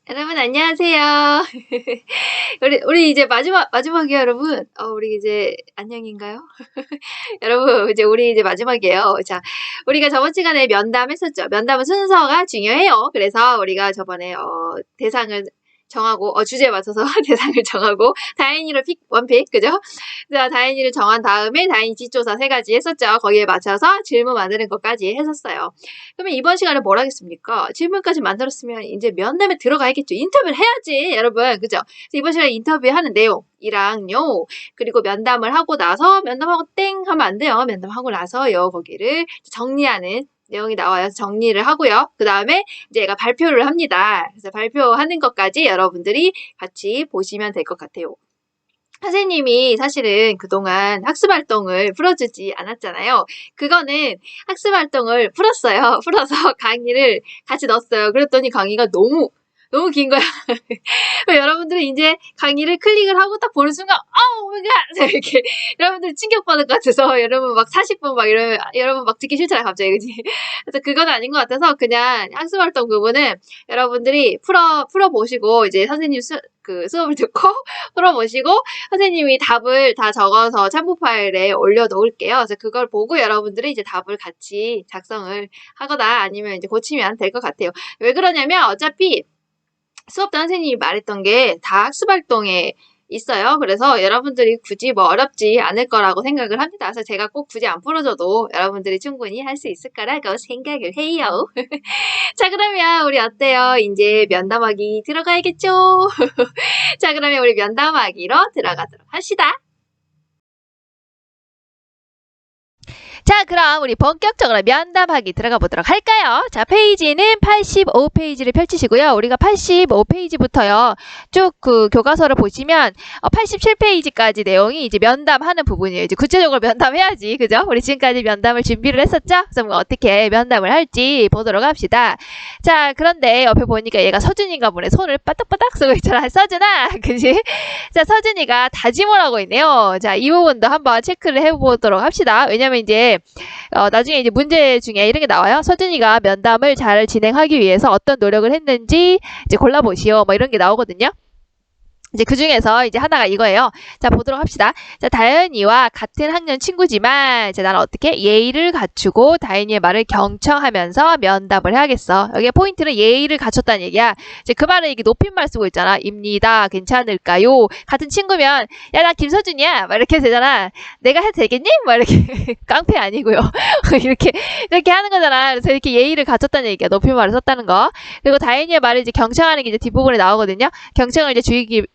여러분 안녕하세요. 우리 이제 마지막이에요, 여러분. 우리 이제 안녕인가요? 여러분 이제 우리 이제 마지막이에요. 자, 우리가 저번 시간에 면담했었죠. 면담은 순서가 중요해요. 그래서 우리가 저번에 대상을 정하고 주제에 맞춰서 대상을 정하고 다인이를 원픽 그죠? 자, 다인이를 정한 다음에 다인이 뒷조사 3가지 했었죠. 거기에 맞춰서 질문 만드는 것까지 했었어요. 그러면 이번 시간에 뭘 하겠습니까? 질문까지 만들었으면 이제 면담에 들어가야겠죠. 인터뷰를 해야지, 여러분. 그죠? 그래서 이번 시간에 인터뷰하는 내용이랑요. 그리고 면담을 하고 나서 면담하고 땡 하면 안 돼요. 면담하고 나서요. 거기를 정리하는 내용이 나와요. 정리를 하고요. 그 다음에 이제 얘가 발표를 합니다. 그래서 발표하는 것까지 여러분들이 같이 보시면 될 것 같아요. 선생님이 사실은 그동안 학습활동을 풀어주지 않았잖아요. 그거는 학습활동을 풀었어요. 풀어서 강의를 같이 넣었어요. 그랬더니 강의가 너무 긴 거야. 여러분들은 이제 강의를 클릭을 하고 딱 보는 순간, 오마이갓! 이렇게, 여러분들 충격받을 것 같아서, 여러분 막 40분 막 이러면, 여러분 막 듣기 싫잖아요, 갑자기, 그지? 그래서 그건 아닌 것 같아서, 그냥 학습활동 부분은 여러분들이 풀어보시고, 이제 선생님 수업을 듣고, 풀어보시고, 선생님이 답을 다 적어서 참고 파일에 올려놓을게요. 그래서 그걸 보고 여러분들이 이제 답을 같이 작성을 하거나 아니면 이제 고치면 될 것 같아요. 왜 그러냐면, 어차피, 수업 때 선생님이 말했던 게 다 학습활동에 있어요. 그래서 여러분들이 굳이 뭐 어렵지 않을 거라고 생각을 합니다. 그래서 제가 꼭 굳이 안 풀어줘도 여러분들이 충분히 할 수 있을 거라고 생각을 해요. 자, 그러면 우리 어때요? 이제 면담하기 들어가야겠죠? 자, 그러면 우리 면담하기로 들어가도록 합시다. 자, 그럼 우리 본격적으로 면담하기 들어가 보도록 할까요? 자, 페이지는 85페이지를 펼치시고요. 우리가 85페이지부터요. 쭉 그 교과서를 보시면 87페이지까지 내용이 이제 면담하는 부분이에요. 이제 구체적으로 면담해야지. 그죠? 우리 지금까지 면담을 준비를 했었죠? 그래서 어떻게 면담을 할지 보도록 합시다. 자, 그런데 옆에 보니까 얘가 서준이가 보네. 손을 빠딱빠딱 쓰고 있잖아. 서준아! 그지? 자, 서준이가 다짐을 하고 있네요. 자, 이 부분도 한번 체크를 해보도록 합시다. 왜냐면 이제 나중에 이제 문제 중에 이런 게 나와요. 서준이가 면담을 잘 진행하기 위해서 어떤 노력을 했는지 이제 골라보시오. 뭐 이런 게 나오거든요. 이제 그 중에서 이제 하나가 이거예요. 자, 보도록 합시다. 자, 다현이와 같은 학년 친구지만, 이제 나는 어떻게? 예의를 갖추고 다현이의 말을 경청하면서 면담을 해야겠어. 여기에 포인트는 예의를 갖췄다는 얘기야. 이제 그 말은 이게 높임말 쓰고 있잖아. 입니다. 괜찮을까요? 같은 친구면, 야, 나 김서준이야. 막 이렇게 되잖아. 내가 해도 되겠니? 막 이렇게. 깡패 아니고요. 이렇게 하는 거잖아. 그래서 이렇게 예의를 갖췄다는 얘기야. 높임말을 썼다는 거. 그리고 다현이의 말을 이제 경청하는 게 이제 뒷부분에 나오거든요. 경청을 이제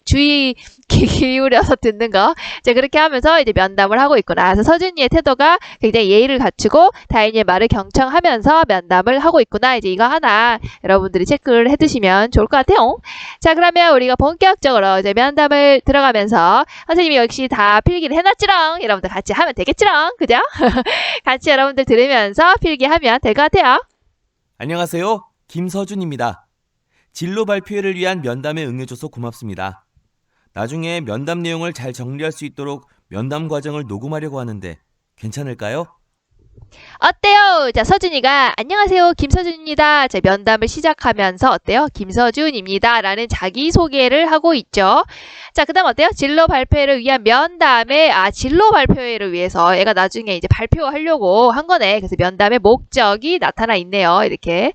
주의 기울여서 듣는 거. 이제 그렇게 하면서 이제 면담을 하고 있구나. 그래서 서준이의 태도가 굉장히 예의를 갖추고 다인이의 말을 경청하면서 면담을 하고 있구나. 이제 이거 하나 여러분들이 체크를 해두시면 좋을 것 같아요. 자, 그러면 우리가 본격적으로 이제 면담을 들어가면서 선생님이 역시 다 필기를 해놨지롱. 여러분들 같이 하면 되겠지롱. 그죠? 같이 여러분들 들으면서 필기하면 될 것 같아요. 안녕하세요. 김서준입니다. 진로 발표회를 위한 면담에 응해줘서 고맙습니다. 나중에 면담 내용을 잘 정리할 수 있도록 면담 과정을 녹음하려고 하는데 괜찮을까요? 어때요? 자, 서준이가 안녕하세요. 김서준입니다. 자, 면담을 시작하면서 어때요? 김서준입니다. 라는 자기소개를 하고 있죠. 자, 그 다음 어때요? 진로 발표회를 위한 면담에 진로 발표회를 위해서 얘가 나중에 이제 발표하려고 한 거네. 그래서 면담의 목적이 나타나 있네요. 이렇게.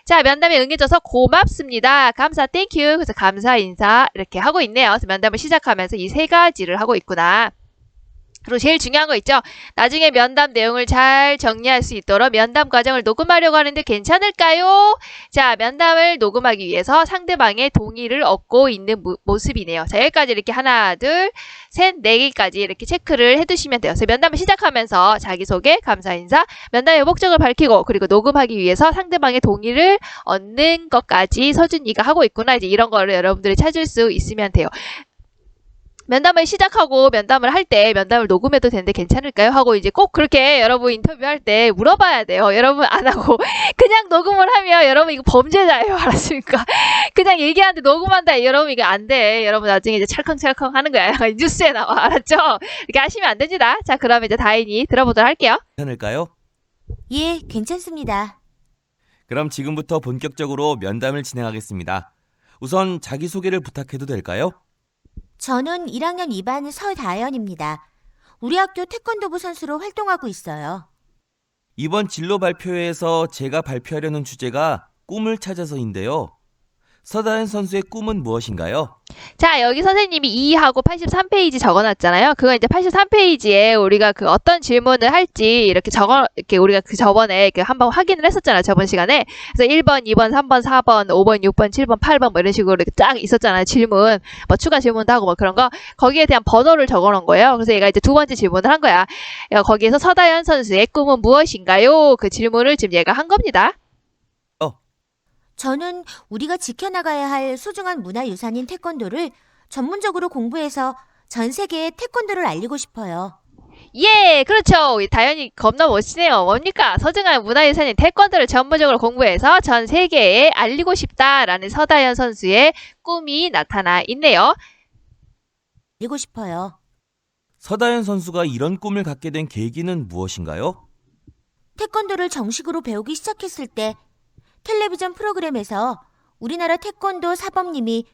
자, 면담에 응해줘서 고맙습니다. 감사, 땡큐. 그래서 감사 인사 이렇게 하고 있네요. 그래서 면담을 시작하면서 이 3가지를 하고 있구나. 그리고 제일 중요한 거 있죠? 나중에 면담 내용을 잘 정리할 수 있도록 면담 과정을 녹음하려고 하는데 괜찮을까요? 자, 면담을 녹음하기 위해서 상대방의 동의를 얻고 있는 모습이네요. 자, 여기까지 이렇게 하나, 둘, 셋, 4개까지 이렇게 체크를 해두시면 돼요. 그래서 면담을 시작하면서 자기소개, 감사 인사, 면담의 목적을 밝히고 그리고 녹음하기 위해서 상대방의 동의를 얻는 것까지 서준이가 하고 있구나. 이제 이런 거를 여러분들이 찾을 수 있으면 돼요. 면담을 시작하고 면담을 할 때 면담을 녹음해도 되는데 괜찮을까요? 하고 이제 꼭 그렇게 여러분 인터뷰할 때 물어봐야 돼요. 여러분 안 하고 그냥 녹음을 하면 여러분 이거 범죄자예요. 알았습니까? 그냥 얘기하는데 녹음한다. 여러분 이거 안 돼. 여러분 나중에 이제 찰컹찰컹 하는 거야. 뉴스에 나와. 알았죠? 이렇게 하시면 안 됩니다. 자, 그럼 이제 다인이 들어보도록 할게요. 괜찮을까요? 예, 괜찮습니다. 그럼 지금부터 본격적으로 면담을 진행하겠습니다. 우선 자기소개를 부탁해도 될까요? 저는 1학년 2반 서다연입니다. 우리 학교 태권도부 선수로 활동하고 있어요. 이번 진로 발표회에서 제가 발표하려는 주제가 꿈을 찾아서인데요. 서다현 선수의 꿈은 무엇인가요? 자, 여기 선생님이 2하고 83페이지 적어놨잖아요. 그거 이제 83페이지에 우리가 그 어떤 질문을 할지 이렇게 우리가 그 저번에 한번 확인을 했었잖아요. 저번 시간에. 그래서 1번, 2번, 3번, 4번, 5번, 6번, 7번, 8번 뭐 이런 식으로 이렇게 쫙 있었잖아요. 질문. 뭐 추가 질문도 하고 뭐 그런 거. 거기에 대한 번호를 적어놓은 거예요. 그래서 얘가 이제 두 번째 질문을 한 거야. 거기에서 서다현 선수의 꿈은 무엇인가요? 그 질문을 지금 얘가 한 겁니다. 저는 우리가 지켜나가야 할 소중한 문화유산인 태권도를 전문적으로 공부해서 전 세계에 태권도를 알리고 싶어요. 예, 그렇죠. 이 다현이 겁나 멋지네요. 뭡니까? 소중한 문화유산인 태권도를 전문적으로 공부해서 전 세계에 알리고 싶다라는 서다현 선수의 꿈이 나타나 있네요. 알리고 싶어요. 서다현 선수가 이런 꿈을 갖게 된 계기는 무엇인가요? 태권도를 정식으로 배우기 시작했을 때 텔레비전 프로그램에서 우리나라 태권도 사범님이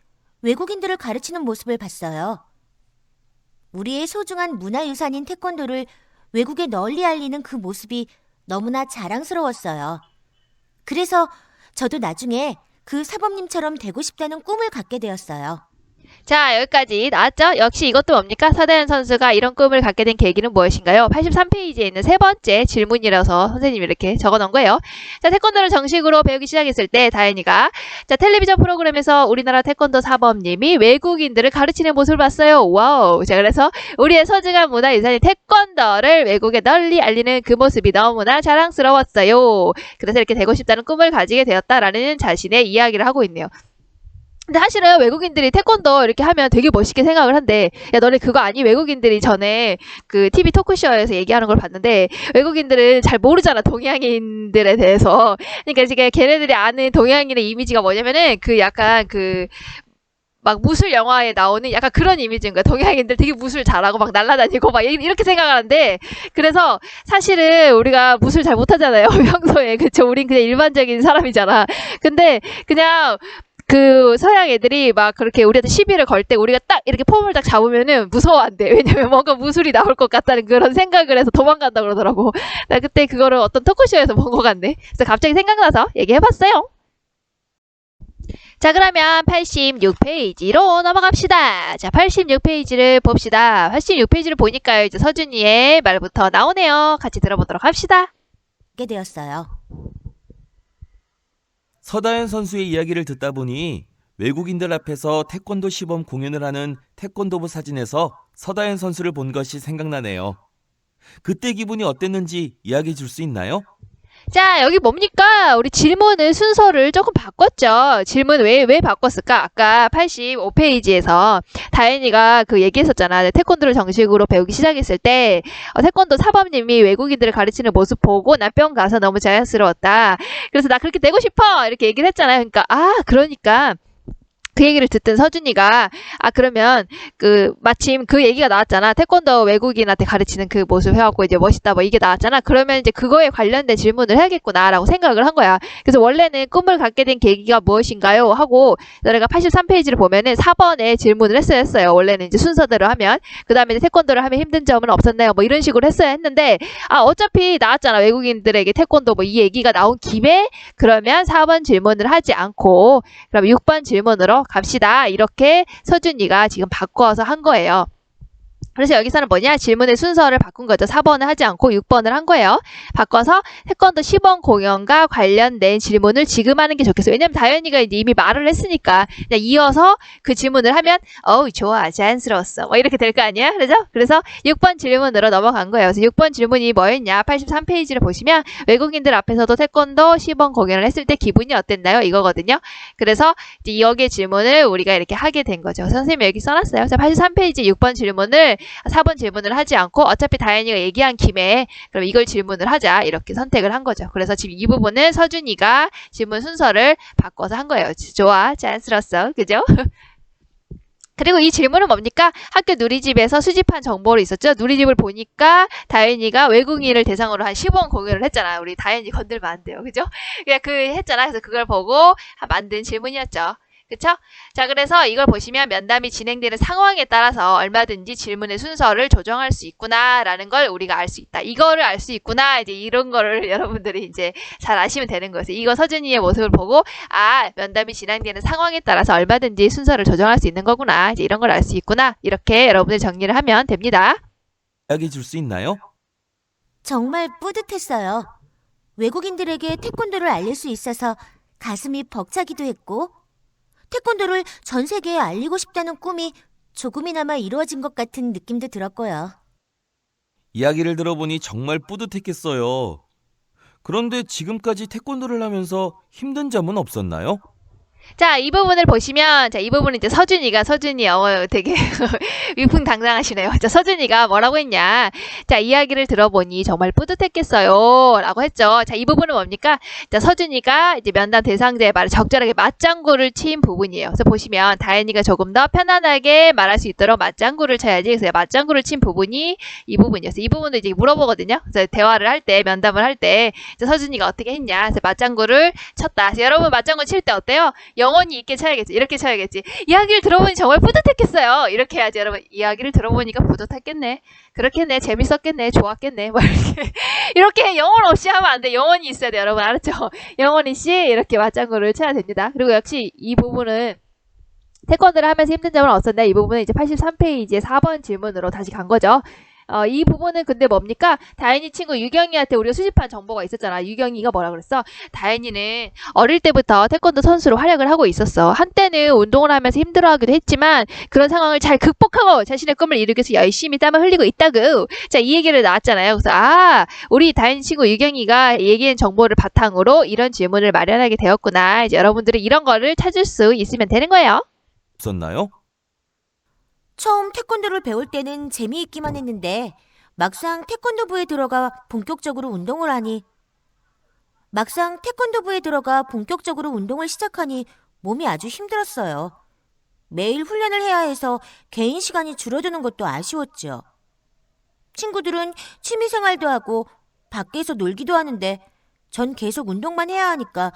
외국인들을 가르치는 모습을 봤어요. 우리의 소중한 문화유산인 태권도를 외국에 널리 알리는 그 모습이 너무나 자랑스러웠어요. 그래서 저도 나중에 그 사범님처럼 되고 싶다는 꿈을 갖게 되었어요. 자, 여기까지 나왔죠? 역시 이것도 뭡니까? 서다현 선수가 이런 꿈을 갖게 된 계기는 무엇인가요? 83페이지에 있는 세 번째 질문이라서 선생님이 이렇게 적어놓은 거예요. 자, 태권도를 정식으로 배우기 시작했을 때 다현이가 자, 텔레비전 프로그램에서 우리나라 태권도 사범님이 외국인들을 가르치는 모습을 봤어요. 와우. 자, 그래서 우리의 소중한 문화유산인 태권도를 외국에 널리 알리는 그 모습이 너무나 자랑스러웠어요. 그래서 이렇게 되고 싶다는 꿈을 가지게 되었다라는 자신의 이야기를 하고 있네요. 근데 사실은 외국인들이 태권도 이렇게 하면 되게 멋있게 생각을 한대. 야, 너네 그거 아니? 외국인들이 전에 그 TV 토크쇼에서 얘기하는 걸 봤는데 외국인들은 잘 모르잖아, 동양인들에 대해서. 그러니까 지금 걔네들이 아는 동양인의 이미지가 뭐냐면은 그 약간 그 막 무술 영화에 나오는 약간 그런 이미지인 거야. 동양인들 되게 무술 잘하고 막 날아다니고 막 이렇게 생각하는데, 그래서 사실은 우리가 무술 잘 못하잖아요. 평소에. 그쵸? 우린 그냥 일반적인 사람이잖아. 근데 그냥 그 서양 애들이 막 그렇게 우리한테 시비를 걸 때 우리가 딱 이렇게 폼을 딱 잡으면은 무서워한대. 왜냐면 뭔가 무술이 나올 것 같다는 그런 생각을 해서 도망간다 그러더라고. 나 그때 그거를 어떤 토크쇼에서 본 것 같네. 그래서 갑자기 생각나서 얘기해봤어요. 자, 그러면 86페이지로 넘어갑시다. 자, 86페이지를 봅시다. 86페이지를 보니까요, 이제 서준이의 말부터 나오네요. 같이 들어보도록 합시다. 하게 되었어요. 서다현 선수의 이야기를 듣다 보니 외국인들 앞에서 태권도 시범 공연을 하는 태권도부 사진에서 서다현 선수를 본 것이 생각나네요. 그때 기분이 어땠는지 이야기해 줄 수 있나요? 자, 여기 뭡니까? 우리 질문을 순서를 조금 바꿨죠. 질문 왜 바꿨을까? 아까 85페이지에서 다현이가 그 얘기했었잖아. 태권도를 정식으로 배우기 시작했을 때 태권도 사범님이 외국인들을 가르치는 모습 보고 나 뿅 가서 너무 자연스러웠다. 그래서 나 그렇게 되고 싶어! 이렇게 얘기를 했잖아요. 그러니까 그 얘기를 듣던 서준이가 그러면 마침 그 얘기가 나왔잖아. 태권도 외국인한테 가르치는 그 모습 해갖고 이제 멋있다 뭐 이게 나왔잖아. 그러면 이제 그거에 관련된 질문을 해야겠구나라고 생각을 한 거야. 그래서 원래는 꿈을 갖게 된 계기가 무엇인가요? 하고 너네가 83페이지를 보면은 4번에 질문을 했어요. 원래는 이제 순서대로 하면 그 다음에 태권도를 하면 힘든 점은 없었나요? 뭐 이런 식으로 했어야 했는데 어차피 나왔잖아. 외국인들에게 태권도 뭐 이 얘기가 나온 김에 그러면 4번 질문을 하지 않고 그럼 6번 질문으로 갑시다. 이렇게 서준이가 지금 바꿔서 한 거예요. 그래서 여기서는 뭐냐? 질문의 순서를 바꾼 거죠. 4번을 하지 않고 6번을 한 거예요. 바꿔서 태권도 시범 공연과 관련된 질문을 지금 하는 게 좋겠어요. 왜냐면 다현이가 이미 말을 했으니까 그냥 이어서 그 질문을 하면 어우 좋아 자연스러웠어 뭐 이렇게 될 거 아니야? 그죠? 그래서 6번 질문으로 넘어간 거예요. 그래서 6번 질문이 뭐였냐? 83페이지를 보시면 외국인들 앞에서도 태권도 시범 공연을 했을 때 기분이 어땠나요? 이거거든요. 그래서 이제 여기에 질문을 우리가 이렇게 하게 된 거죠. 선생님이 여기 써놨어요. 그래서 83페이지 6번 질문을 4번 질문을 하지 않고 어차피 다현이가 얘기한 김에 그럼 이걸 질문을 하자 이렇게 선택을 한 거죠. 그래서 지금 이 부분은 서준이가 질문 순서를 바꿔서 한 거예요. 좋아, 자연스러웠어. 그죠? 그리고 이 질문은 뭡니까? 학교 누리집에서 수집한 정보를 있었죠. 누리집을 보니까 다현이가 외국인을 대상으로 한 시범 공연을 했잖아. 우리 다현이 건들면 안 돼요. 그죠? 그냥 했잖아. 그래서 그걸 보고 만든 질문이었죠. 그쵸? 자, 그래서 이걸 보시면 면담이 진행되는 상황에 따라서 얼마든지 질문의 순서를 조정할 수 있구나라는 걸 우리가 알 수 있다. 이거를 알 수 있구나. 이제 이런 거를 여러분들이 이제 잘 아시면 되는 거예요. 이거 서준이의 모습을 보고, 아, 면담이 진행되는 상황에 따라서 얼마든지 순서를 조정할 수 있는 거구나. 이제 이런 걸 알 수 있구나. 이렇게 여러분들 정리를 하면 됩니다. 이야기 줄 수 있나요? 정말 뿌듯했어요. 외국인들에게 태권도를 알릴 수 있어서 가슴이 벅차기도 했고, 태권도를 전 세계에 알리고 싶다는 꿈이 조금이나마 이루어진 것 같은 느낌도 들었고요. 이야기를 들어보니 정말 뿌듯했겠어요. 그런데 지금까지 태권도를 하면서 힘든 점은 없었나요? 자, 이 부분을 보시면, 자, 이 부분은 이제 서준이 되게 위풍당당하시네요. 자, 서준이가 뭐라고 했냐. 자, 이야기를 들어보니 정말 뿌듯했겠어요. 라고 했죠. 자, 이 부분은 뭡니까? 자, 서준이가 이제 면담 대상자의 말을 적절하게 맞장구를 친 부분이에요. 그래서 보시면 다현이가 조금 더 편안하게 말할 수 있도록 맞장구를 쳐야지. 그래서 맞장구를 친 부분이 이 부분이었어요. 이 부분도 이제 물어보거든요. 그래서 대화를 할 때, 면담을 할 때, 서준이가 어떻게 했냐. 그래서 맞장구를 쳤다. 그래서 여러분 맞장구 칠 때 어때요? 영혼이 있게 쳐야겠지. 이렇게 쳐야겠지. 이야기를 들어보니 정말 뿌듯했겠어요. 이렇게 해야지. 여러분 이야기를 들어보니까 뿌듯했겠네. 그렇겠네. 재밌었겠네. 좋았겠네. 뭐 이렇게 영혼 없이 하면 안 돼. 영혼이 있어야 돼. 여러분 알았죠? 영혼이 씨 이렇게 맞장구를 쳐야 됩니다. 그리고 역시 이 부분은 태권도를 하면서 힘든 점은 없었나? 이 부분은 이제 83페이지의 4번 질문으로 다시 간 거죠. 이 부분은 근데 뭡니까? 다현이 친구 유경이한테 우리가 수집한 정보가 있었잖아. 유경이가 뭐라 그랬어? 다현이는 어릴 때부터 태권도 선수로 활약을 하고 있었어. 한때는 운동을 하면서 힘들어하기도 했지만 그런 상황을 잘 극복하고 자신의 꿈을 이루기 위해서 열심히 땀을 흘리고 있다고. 자, 이 얘기를 나왔잖아요. 그래서 우리 다현이 친구 유경이가 얘기한 정보를 바탕으로 이런 질문을 마련하게 되었구나. 이제 여러분들은 이런 거를 찾을 수 있으면 되는 거예요. 없었나요? 처음 태권도를 배울 때는 재미있기만 했는데 막상 태권도부에 들어가 본격적으로 운동을 시작하니 몸이 아주 힘들었어요. 매일 훈련을 해야 해서 개인 시간이 줄어드는 것도 아쉬웠죠. 친구들은 취미생활도 하고 밖에서 놀기도 하는데 전 계속 운동만 해야 하니까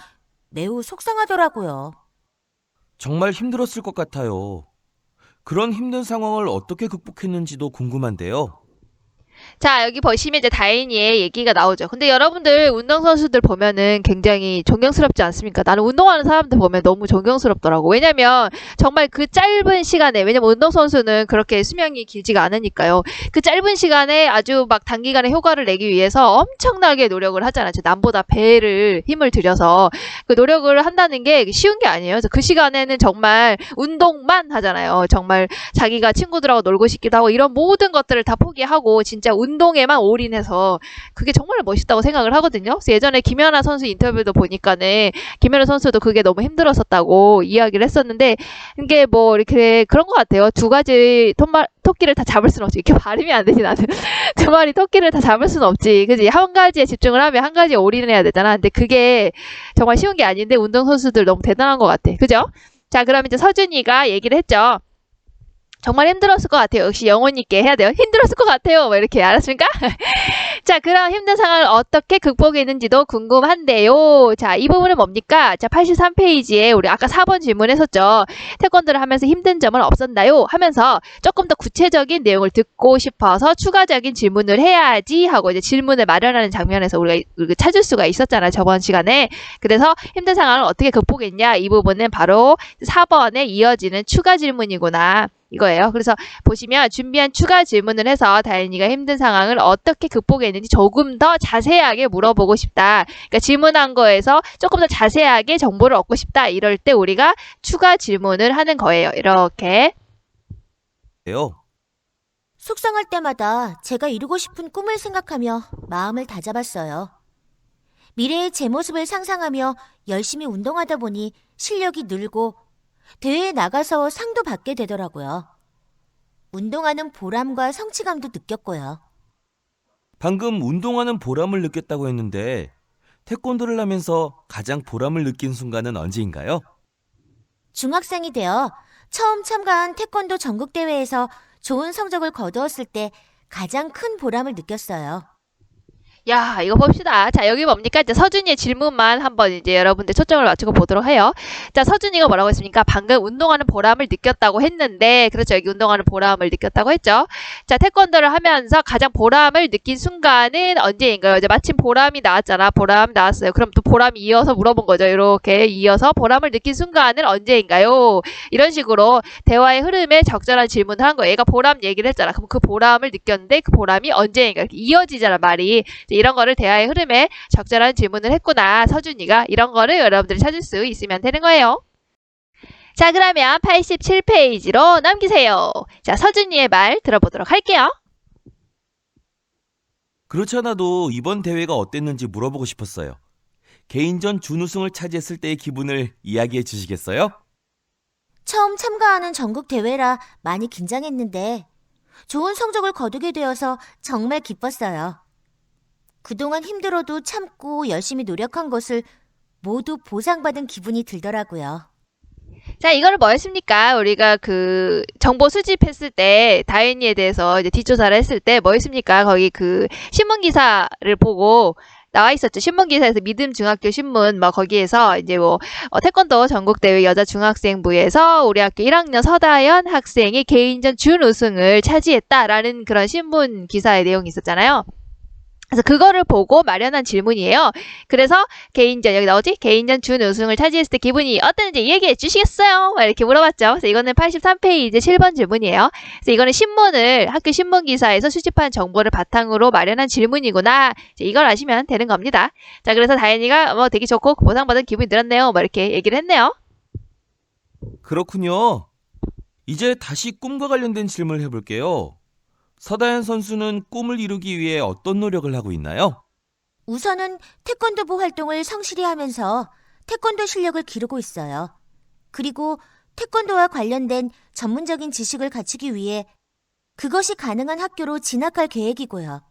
매우 속상하더라고요. 정말 힘들었을 것 같아요. 그런 힘든 상황을 어떻게 극복했는지도 궁금한데요. 자, 여기 보시면 이제 다인이의 얘기가 나오죠. 근데 여러분들 운동선수들 보면은 굉장히 존경스럽지 않습니까? 나는 운동하는 사람들 보면 너무 존경스럽더라고. 왜냐면 정말 그 짧은 시간에, 왜냐면 운동선수는 그렇게 수명이 길지가 않으니까요. 그 짧은 시간에 아주 막 단기간에 효과를 내기 위해서 엄청나게 노력을 하잖아요. 남보다 배를 힘을 들여서 그 노력을 한다는 게 쉬운 게 아니에요. 그래서 그 시간에는 정말 운동만 하잖아요. 정말 자기가 친구들하고 놀고 싶기도 하고 이런 모든 것들을 다 포기하고 진짜 운동에만 올인해서 그게 정말 멋있다고 생각을 하거든요. 그래서 예전에 김연아 선수 인터뷰도 보니까는 김연아 선수도 그게 너무 힘들었었다고 이야기를 했었는데 이게 뭐 이렇게 그런 것 같아요. 두 가지 토끼를 다 잡을 수는 없지. 이렇게 발음이 안 되지 나는. 두 마리 토끼를 다 잡을 수는 없지. 그지? 한 가지에 집중을 하면 한 가지에 올인을 해야 되잖아. 근데 그게 정말 쉬운 게 아닌데 운동선수들 너무 대단한 것 같아. 그죠? 자, 그럼 이제 서준이가 얘기를 했죠. 정말 힘들었을 것 같아요. 역시 영혼 있게 해야 돼요. 힘들었을 것 같아요. 뭐 이렇게 알았습니까? 자, 그럼 힘든 상황을 어떻게 극복했는지도 궁금한데요. 자, 이 부분은 뭡니까? 자, 83페이지에 우리 아까 4번 질문했었죠. 태권도를 하면서 힘든 점은 없었나요? 하면서 조금 더 구체적인 내용을 듣고 싶어서 추가적인 질문을 해야지 하고 이제 질문을 마련하는 장면에서 우리가 찾을 수가 있었잖아요. 저번 시간에. 그래서 힘든 상황을 어떻게 극복했냐? 이 부분은 바로 4번에 이어지는 추가 질문이구나. 이거예요. 그래서 보시면 준비한 추가 질문을 해서 다현이가 힘든 상황을 어떻게 극복했는지 조금 더 자세하게 물어보고 싶다. 그러니까 질문한 거에서 조금 더 자세하게 정보를 얻고 싶다. 이럴 때 우리가 추가 질문을 하는 거예요. 이렇게. 속상할 때마다 제가 이루고 싶은 꿈을 생각하며 마음을 다잡았어요. 미래의 제 모습을 상상하며 열심히 운동하다 보니 실력이 늘고 대회에 나가서 상도 받게 되더라고요. 운동하는 보람과 성취감도 느꼈고요. 방금 운동하는 보람을 느꼈다고 했는데 태권도를 하면서 가장 보람을 느낀 순간은 언제인가요? 중학생이 되어 처음 참가한 태권도 전국대회에서 좋은 성적을 거두었을 때 가장 큰 보람을 느꼈어요. 야, 이거 봅시다. 자, 여기 뭡니까? 이제 서준이의 질문만 한번 이제 여러분들 초점을 맞추고 보도록 해요. 자, 서준이가 뭐라고 했습니까? 방금 운동하는 보람을 느꼈다고 했는데, 그렇죠. 여기 운동하는 보람을 느꼈다고 했죠. 자, 태권도를 하면서 가장 보람을 느낀 순간은 언제인가요? 이제 마침 보람이 나왔잖아. 보람 나왔어요. 그럼 또 보람이 이어서 물어본 거죠. 이렇게 이어서 보람을 느낀 순간은 언제인가요? 이런 식으로 대화의 흐름에 적절한 질문을 한 거예요. 얘가 보람 얘기를 했잖아. 그럼 그 보람을 느꼈는데 그 보람이 언제인가? 이렇게 이어지잖아, 말이. 이런 거를 대화의 흐름에 적절한 질문을 했구나. 서준이가 이런 거를 여러분들이 찾을 수 있으면 되는 거예요. 자, 그러면 87페이지로 넘기세요. 자, 서준이의 말 들어보도록 할게요. 그렇지 않아도 이번 대회가 어땠는지 물어보고 싶었어요. 개인전 준우승을 차지했을 때의 기분을 이야기해 주시겠어요? 처음 참가하는 전국 대회라 많이 긴장했는데 좋은 성적을 거두게 되어서 정말 기뻤어요. 그동안 힘들어도 참고 열심히 노력한 것을 모두 보상받은 기분이 들더라고요. 자, 이거를 뭐 했습니까? 우리가 그 정보 수집했을 때 다현이에 대해서 이제 뒷조사를 했을 때 뭐 했습니까? 거기 그 신문 기사를 보고 나와 있었죠. 신문 기사에서 믿음 중학교 신문 뭐 거기에서 이제 뭐 태권도 전국대회 여자 중학생부에서 우리 학교 1학년 서다연 학생이 개인전 준우승을 차지했다라는 그런 신문 기사의 내용이 있었잖아요. 그래서 그거를 보고 마련한 질문이에요. 그래서 개인전 여기 나오지? 개인전 준우승을 차지했을 때 기분이 어땠는지 얘기해 주시겠어요? 막 이렇게 물어봤죠. 그래서 이거는 83페이지 7번 질문이에요. 그래서 이거는 신문을 학교 신문 기사에서 수집한 정보를 바탕으로 마련한 질문이구나. 이걸 아시면 되는 겁니다. 자, 그래서 다현이가 뭐 되게 좋고 보상받은 기분이 들었네요. 뭐 이렇게 얘기를 했네요. 그렇군요. 이제 다시 꿈과 관련된 질문을 해볼게요. 서다현 선수는 꿈을 이루기 위해 어떤 노력을 하고 있나요? 우선은 태권도부 활동을 성실히 하면서 태권도 실력을 기르고 있어요. 그리고 태권도와 관련된 전문적인 지식을 갖추기 위해 그것이 가능한 학교로 진학할 계획이고요.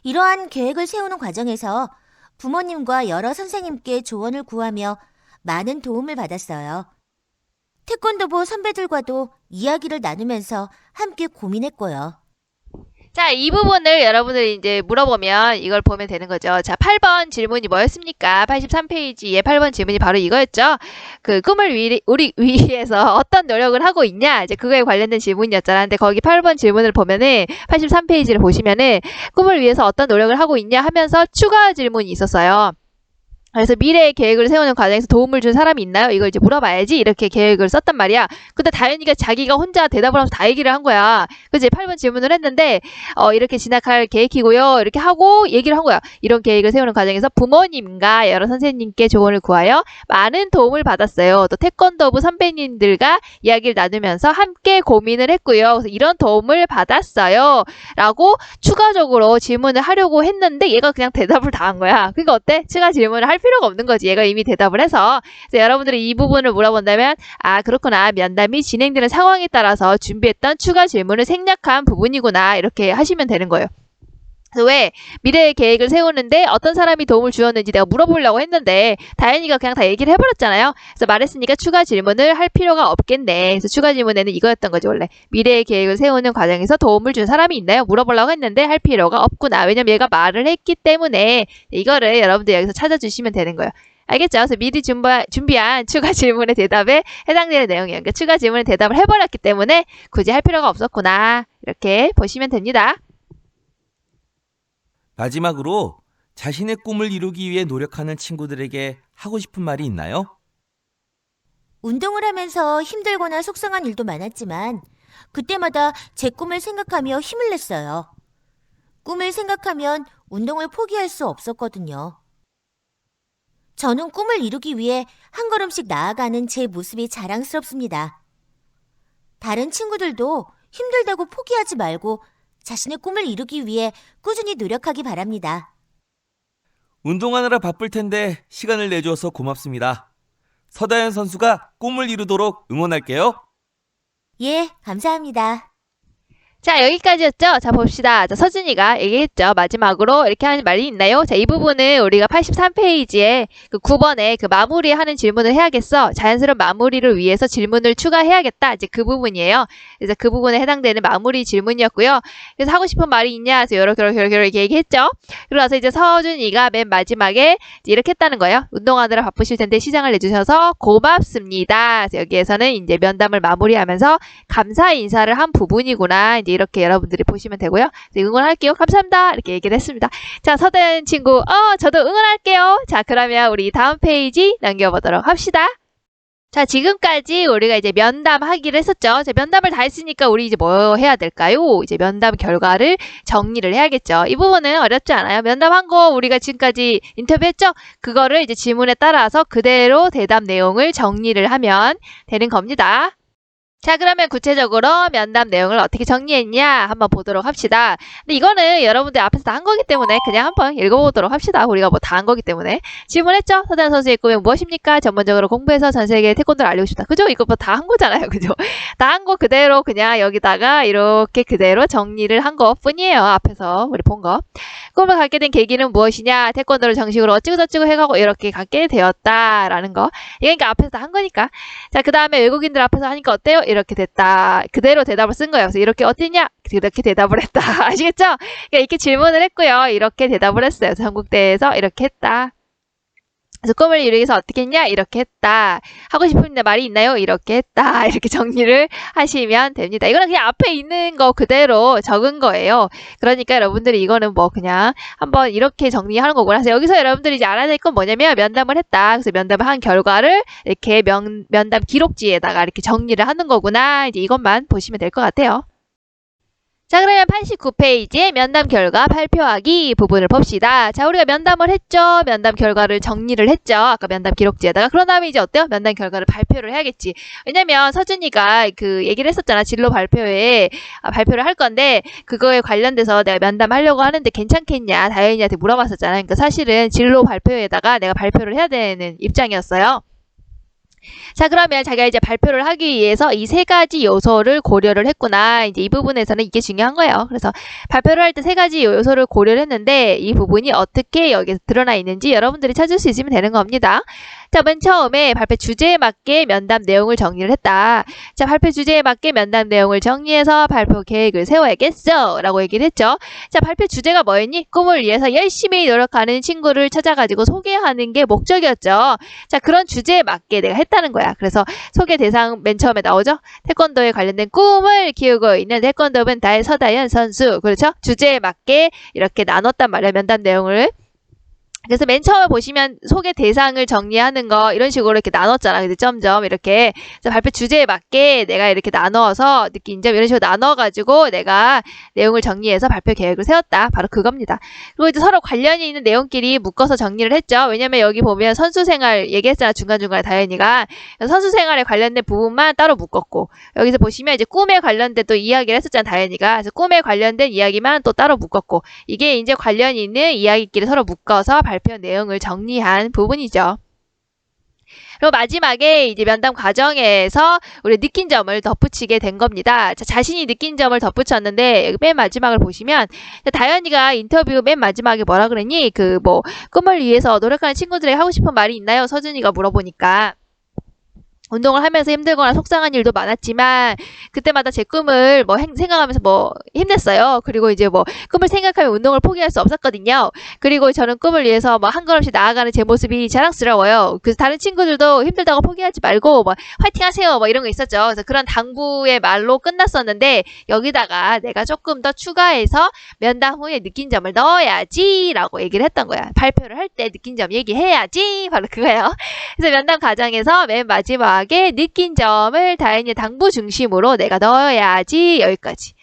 이러한 계획을 세우는 과정에서 부모님과 여러 선생님께 조언을 구하며 많은 도움을 받았어요. 태권도부 선배들과도 이야기를 나누면서 함께 고민했고요. 자, 이 부분을 여러분들이 이제 물어보면 이걸 보면 되는 거죠. 자, 8번 질문이 뭐였습니까? 83페이지에 8번 질문이 바로 이거였죠. 그 꿈을 우리 위해서 어떤 노력을 하고 있냐? 이제 그거에 관련된 질문이었잖아. 근데 거기 8번 질문을 보면은 83페이지를 보시면은 꿈을 위해서 어떤 노력을 하고 있냐 하면서 추가 질문이 있었어요. 그래서 미래의 계획을 세우는 과정에서 도움을 준 사람이 있나요? 이걸 이제 물어봐야지 이렇게 계획을 썼단 말이야. 근데 다현이가 자기가 혼자 대답을 하면서 다 얘기를 한 거야. 그래서 8번 질문을 했는데 이렇게 진학할 계획이고요. 이렇게 하고 얘기를 한 거야. 이런 계획을 세우는 과정에서 부모님과 여러 선생님께 조언을 구하여 많은 도움을 받았어요. 또 태권도부 선배님들과 이야기를 나누면서 함께 고민을 했고요. 그래서 이런 도움을 받았어요. 라고 추가적으로 질문을 하려고 했는데 얘가 그냥 대답을 다 한 거야. 그러니까 어때? 추가 질문을 할 필요가 없는 거지. 얘가 이미 대답을 해서. 그래서 여러분들이 이 부분을 물어본다면 아, 그렇구나. 면담이 진행되는 상황에 따라서 준비했던 추가 질문을 생략한 부분이구나. 이렇게 하시면 되는 거예요. 그래서 왜 미래의 계획을 세우는데 어떤 사람이 도움을 주었는지 내가 물어보려고 했는데 다현이가 그냥 다 얘기를 해버렸잖아요. 그래서 말했으니까 추가 질문을 할 필요가 없겠네. 그래서 추가 질문에는 이거였던 거죠. 원래 미래의 계획을 세우는 과정에서 도움을 준 사람이 있나요? 물어보려고 했는데 할 필요가 없구나. 왜냐면 얘가 말을 했기 때문에 이거를 여러분들 여기서 찾아주시면 되는 거예요. 알겠죠? 그래서 미리 준비한 추가 질문의 대답에 해당되는 내용이에요. 그러니까 추가 질문의 대답을 해버렸기 때문에 굳이 할 필요가 없었구나. 이렇게 보시면 됩니다. 마지막으로 자신의 꿈을 이루기 위해 노력하는 친구들에게 하고 싶은 말이 있나요? 운동을 하면서 힘들거나 속상한 일도 많았지만 그때마다 제 꿈을 생각하며 힘을 냈어요. 꿈을 생각하면 운동을 포기할 수 없었거든요. 저는 꿈을 이루기 위해 한 걸음씩 나아가는 제 모습이 자랑스럽습니다. 다른 친구들도 힘들다고 포기하지 말고 자신의 꿈을 이루기 위해 꾸준히 노력하기 바랍니다. 운동하느라 바쁠 텐데 시간을 내주어서 고맙습니다. 서다현 선수가 꿈을 이루도록 응원할게요. 예, 감사합니다. 자, 여기까지였죠? 자, 봅시다. 자, 서준이가 얘기했죠. 마지막으로 이렇게 하는 말이 있나요? 자, 이 부분은 우리가 83페이지에 그 9번에 그 마무리하는 질문을 해야겠어. 자연스러운 마무리를 위해서 질문을 추가해야겠다. 이제 그 부분이에요. 그래서 그 부분에 해당되는 마무리 질문이었고요. 그래서 하고 싶은 말이 있냐? 그래서 이렇게 얘기했죠. 그러고 나서 이제 서준이가 맨 마지막에 이제 이렇게 했다는 거예요. 운동하느라 바쁘실 텐데 시장을 내주셔서 고맙습니다. 그래서 여기에서는 이제 면담을 마무리하면서 감사 인사를 한 부분이구나. 이제 이렇게 여러분들이 보시면 되고요. 응원할게요. 감사합니다. 이렇게 얘기를 했습니다. 자, 서대은 친구, 저도 응원할게요. 자, 그러면 우리 다음 페이지 넘겨보도록 합시다. 자, 지금까지 우리가 이제 면담하기를 했었죠. 자, 면담을 다 했으니까 우리 이제 뭐 해야 될까요? 이제 면담 결과를 정리를 해야겠죠. 이 부분은 어렵지 않아요. 면담한 거 우리가 지금까지 인터뷰했죠? 그거를 이제 질문에 따라서 그대로 대답 내용을 정리를 하면 되는 겁니다. 자, 그러면 구체적으로 면담 내용을 어떻게 정리했냐 한번 보도록 합시다. 근데 이거는 여러분들 앞에서 다 한 거기 때문에 그냥 한번 읽어보도록 합시다. 우리가 뭐 다 한 거기 때문에. 질문했죠? 서대한 선수의 꿈은 무엇입니까? 전문적으로 공부해서 전 세계에 태권도를 알리고 싶다. 그죠? 이거 뭐 다 한 거잖아요. 그죠? 다 한 거 그대로 그냥 여기다가 이렇게 그대로 정리를 한 거 뿐이에요. 앞에서 우리 본 거. 꿈을 갖게 된 계기는 무엇이냐? 태권도를 정식으로 어찌고저찌고 해가고 이렇게 갖게 되었다라는 거. 이거 그러니까 앞에서 다 한 거니까. 자, 그 다음에 외국인들 앞에서 하니까 어때요? 이렇게 됐다. 그대로 대답을 쓴 거예요. 그래서 이렇게 어땠냐? 이렇게 대답을 했다. 아시겠죠? 그러니까 이렇게 질문을 했고요. 이렇게 대답을 했어요. 전국대회에서 이렇게 했다. 그래서 꿈을 이루기 위해서 어떻게 했냐? 이렇게 했다. 하고 싶은 말이 있나요? 이렇게 했다. 이렇게 정리를 하시면 됩니다. 이거는 그냥 앞에 있는 거 그대로 적은 거예요. 그러니까 여러분들이 이거는 뭐 그냥 한번 이렇게 정리하는 거구나. 그래서 여기서 여러분들이 이제 알아야 될 건 뭐냐면 면담을 했다. 그래서 면담을 한 결과를 이렇게 면담 기록지에다가 이렇게 정리를 하는 거구나. 이제 이것만 보시면 될 것 같아요. 자, 그러면 89페이지에 면담 결과 발표하기 부분을 봅시다. 자, 우리가 면담을 했죠. 면담 결과를 정리를 했죠. 아까 면담 기록지에다가. 그런 다음에 이제 어때요? 면담 결과를 발표를 해야겠지. 왜냐면 서준이가 그 얘기를 했었잖아. 진로 발표회에 발표를 할 건데 그거에 관련돼서 내가 면담하려고 하는데 괜찮겠냐. 다현이한테 물어봤었잖아. 그러니까 사실은 진로 발표회에다가 내가 발표를 해야 되는 입장이었어요. 자, 그러면 자기가 이제 발표를 하기 위해서 이 세 가지 요소를 고려를 했구나. 이제 이 부분에서는 이게 중요한 거예요. 그래서 발표를 할 때 세 가지 요소를 고려를 했는데 이 부분이 어떻게 여기서 드러나 있는지 여러분들이 찾을 수 있으면 되는 겁니다. 자, 맨 처음에 발표 주제에 맞게 면담 내용을 정리를 했다. 자, 발표 주제에 맞게 면담 내용을 정리해서 발표 계획을 세워야겠어 라고 얘기를 했죠. 자, 발표 주제가 뭐였니? 꿈을 위해서 열심히 노력하는 친구를 찾아가지고 소개하는 게 목적이었죠. 자, 그런 주제에 맞게 내가 했다는 거야. 그래서 소개 대상 맨 처음에 나오죠. 태권도에 관련된 꿈을 키우고 있는 태권도부 서다현 선수. 그렇죠? 주제에 맞게 이렇게 나눴단 말이야. 면담 내용을. 그래서 맨 처음에 보시면 소개 대상을 정리하는 거 이런 식으로 이렇게 나눴잖아. 근데 점점 이렇게 발표 주제에 맞게 내가 이렇게 나눠서 느낀 점 이런 식으로 나눠가지고 내가 내용을 정리해서 발표 계획을 세웠다. 바로 그겁니다. 그리고 이제 서로 관련이 있는 내용끼리 묶어서 정리를 했죠. 왜냐면 여기 보면 선수 생활 얘기했잖아. 중간중간에 다현이가. 선수 생활에 관련된 부분만 따로 묶었고 여기서 보시면 이제 꿈에 관련된 또 이야기를 했었잖아. 다현이가. 그래서 꿈에 관련된 이야기만 또 따로 묶었고 이게 이제 관련이 있는 이야기끼리 서로 묶어서 발표 내용을 정리한 부분이죠. 그리고 마지막에 이제 면담 과정에서 우리 느낀 점을 덧붙이게 된 겁니다. 자, 자신이 느낀 점을 덧붙였는데 여기 맨 마지막을 보시면 다현이가 인터뷰 맨 마지막에 뭐라 그랬니? 그 뭐 꿈을 위해서 노력하는 친구들에게 하고 싶은 말이 있나요? 서준이가 물어보니까 운동을 하면서 힘들거나 속상한 일도 많았지만 그때마다 제 꿈을 뭐 생각하면서 뭐 힘냈어요. 그리고 이제 뭐 꿈을 생각하면 운동을 포기할 수 없었거든요. 그리고 저는 꿈을 위해서 뭐 한 걸음씩 나아가는 제 모습이 자랑스러워요. 그래서 다른 친구들도 힘들다고 포기하지 말고 뭐 화이팅 하세요 뭐 이런 거 있었죠. 그래서 그런 당부의 말로 끝났었는데 여기다가 내가 조금 더 추가해서 면담 후에 느낀 점을 넣어야지 라고 얘기를 했던 거야. 발표를 할 때 느낀 점 얘기해야지 바로 그거예요. 그래서 면담 과정에서 맨 마지막 느낀 점을 다현이의 당부 중심으로 내가 넣어야지 여기까지.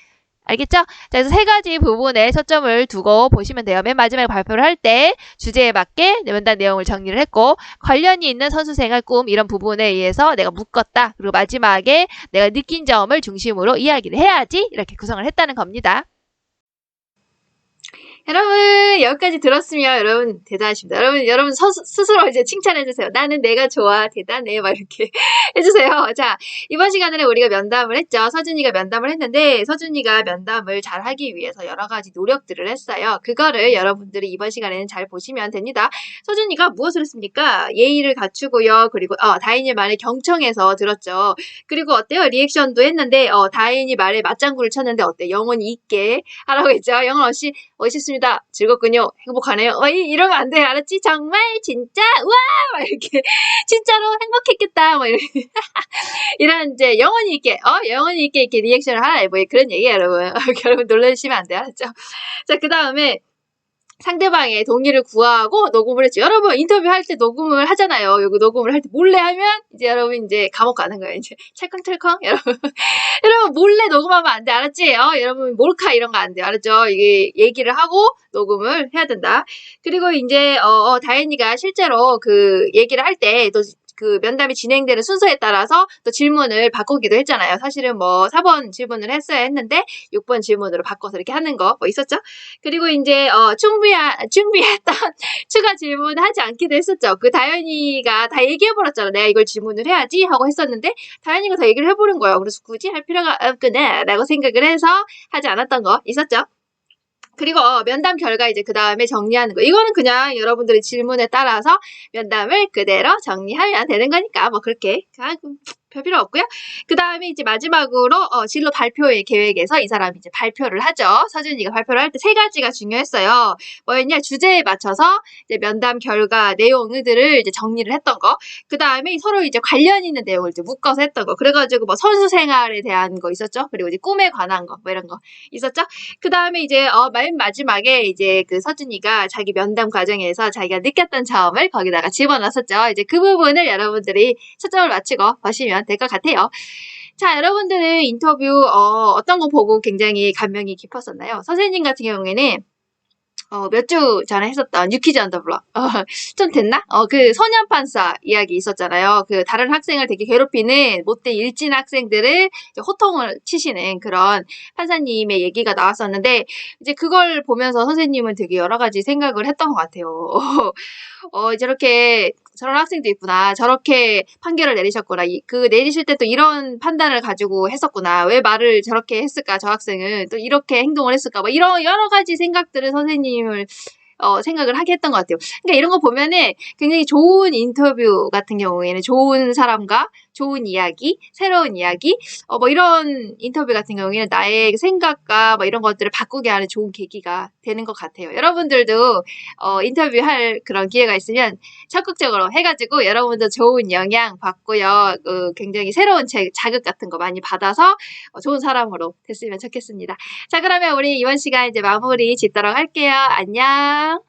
알겠죠? 자, 그래서 세 가지 부분에 초점을 두고 보시면 돼요. 맨 마지막에 발표를 할 때 주제에 맞게 면담 내용을 정리를 했고 관련이 있는 선수생활 꿈 이런 부분에 의해서 내가 묶었다. 그리고 마지막에 내가 느낀 점을 중심으로 이야기를 해야지 이렇게 구성을 했다는 겁니다. 여러분, 여기까지 들었으면 여러분 대단하십니다. 여러분 스스로 이제 칭찬해주세요. 나는 내가 좋아. 대단해. 막 이렇게 해주세요. 자, 이번 시간에는 우리가 면담을 했죠. 서준이가 면담을 했는데, 서준이가 면담을 잘 하기 위해서 여러 가지 노력들을 했어요. 그거를 여러분들이 이번 시간에는 잘 보시면 됩니다. 서준이가 무엇을 했습니까? 예의를 갖추고요. 그리고, 다인이 말에 경청해서 들었죠. 그리고 어때요? 리액션도 했는데, 다인이 말에 맞장구를 쳤는데, 어때? 영혼이 있게 하라고 했죠. 영혼 없이, 멋있습니다. 즐겁군요. 행복하네요. 이러면 안 돼. 알았지? 정말 진짜 우와 막 이렇게 진짜로 행복했겠다. 막 이렇게 이런 이제 영혼이 있게 이렇게 리액션을 하라. 뭐 그런 얘기예요, 여러분. 여러분 놀라시면 안 돼요. 알았죠? 자, 그다음에 상대방의 동의를 구하고 녹음을 했죠. 여러분 인터뷰할 때 녹음을 하잖아요. 여기 녹음을 할 때 몰래 하면 이제 여러분 이제 감옥 가는 거예요. 이제 찰컹찰컹 여러분 여러분 몰래 녹음하면 안 돼. 알았지? 여러분 몰카 이런 거 안 돼요. 알았죠? 이게 얘기를 하고 녹음을 해야 된다. 그리고 이제 다인이가 실제로 그 얘기를 할 때 또 그 면담이 진행되는 순서에 따라서 또 질문을 바꾸기도 했잖아요. 사실은 뭐 4번 질문을 했어야 했는데 6번 질문으로 바꿔서 이렇게 하는 거 뭐 있었죠. 그리고 이제 준비했던 추가 질문 하지 않기도 했었죠. 그 다현이가 다 얘기해버렸잖아. 내가 이걸 질문을 해야지 하고 했었는데 다현이가 다 얘기를 해버린 거예요. 그래서 굳이 할 필요가 없구나 라고 생각을 해서 하지 않았던 거 있었죠. 그리고 면담 결과 이제 그 다음에 정리하는 거. 이거는 그냥 여러분들의 질문에 따라서 면담을 그대로 정리하면 되는 거니까 뭐 그렇게 별 필요 없고요. 그 다음에 이제 마지막으로 진로 발표의 계획에서 이 사람이 이제 발표를 하죠. 서준이가 발표를 할 때 3가지가 중요했어요. 뭐였냐? 주제에 맞춰서 이제 면담 결과 내용들을 이제 정리를 했던 거. 그 다음에 서로 이제 관련 있는 내용을 이제 묶어서 했던 거. 그래가지고 뭐 선수 생활에 대한 거 있었죠. 그리고 이제 꿈에 관한 거 뭐 이런 거 있었죠. 그 다음에 이제 맨 마지막에 이제 그 서준이가 자기 면담 과정에서 자기가 느꼈던 점을 거기다가 집어넣었었죠. 이제 그 부분을 여러분들이 초점을 맞추고 보시면 될 것 같아요. 자, 여러분들은 인터뷰 어떤 거 보고 굉장히 감명이 깊었었나요? 선생님 같은 경우에는 몇 주 전에 했었던 유퀴즈 언 더 블럭. 좀 됐나? 그 소년 판사 이야기 있었잖아요. 그 다른 학생을 되게 괴롭히는 못된 일진 학생들을 이제 호통을 치시는 그런 판사님의 얘기가 나왔었는데, 이제 그걸 보면서 선생님은 되게 여러 가지 생각을 했던 것 같아요. 저렇게 저런 학생도 있구나. 저렇게 판결을 내리셨구나. 그 내리실 때 또 이런 판단을 가지고 했었구나. 왜 말을 저렇게 했을까? 저 학생은 또 이렇게 행동을 했을까? 뭐 이런 여러 가지 생각들을 선생님을 생각을 하게 했던 것 같아요. 그러니까 이런 거 보면은 굉장히 좋은 인터뷰 같은 경우에는 좋은 사람과 좋은 이야기, 새로운 이야기, 뭐 이런 인터뷰 같은 경우에는 나의 생각과 뭐 이런 것들을 바꾸게 하는 좋은 계기가 되는 것 같아요. 여러분들도 인터뷰할 그런 기회가 있으면 적극적으로 해가지고 여러분도 좋은 영향 받고요. 굉장히 새로운 자극 같은 거 많이 받아서 좋은 사람으로 됐으면 좋겠습니다. 자, 그러면 우리 이번 시간 이제 마무리 짓도록 할게요. 안녕.